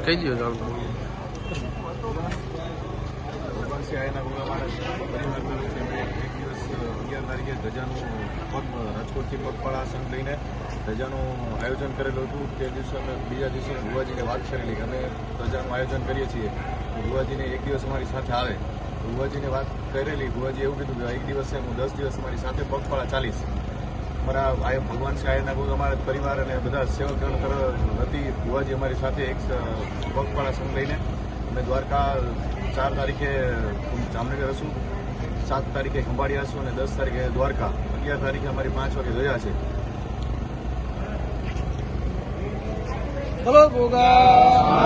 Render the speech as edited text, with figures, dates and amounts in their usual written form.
કહી દો જાણ તો. એક દિવસ 11 તારીખે ધજાનું રાજકોટથી પગપાળા સંઘ લઈને ધજાનું આયોજન કરેલું હતું. તે દિવસે અમે બીજા દિવસે ભુવાજીને વાત કરેલી કે અમે ધજાનું આયોજન કરીએ છીએ, ભુવાજીને એક દિવસ અમારી સાથે આવે. ભુવાજીને વાત કરેલી, ભુવાજી એવું કીધું કે એક દિવસે હું 10 દિવસ અમારી સાથે પગપાળા ચાલીશ. અમારા આ ભગવાન શ્રી આયરના અમારા પરિવાર અને બધા સેવકગણ હતી. ભુવાજી અમારી સાથે એક પગપાળા સંઘ લઈને અમે દ્વારકા 4 તારીખે જામનગર હશું, 7 તારીખે ખંભાળિયા હશું અને 10 તારીખે દ્વારકા, 11 તારીખે અમારી 5 વાગે રજા છે. બોલો ભોગા.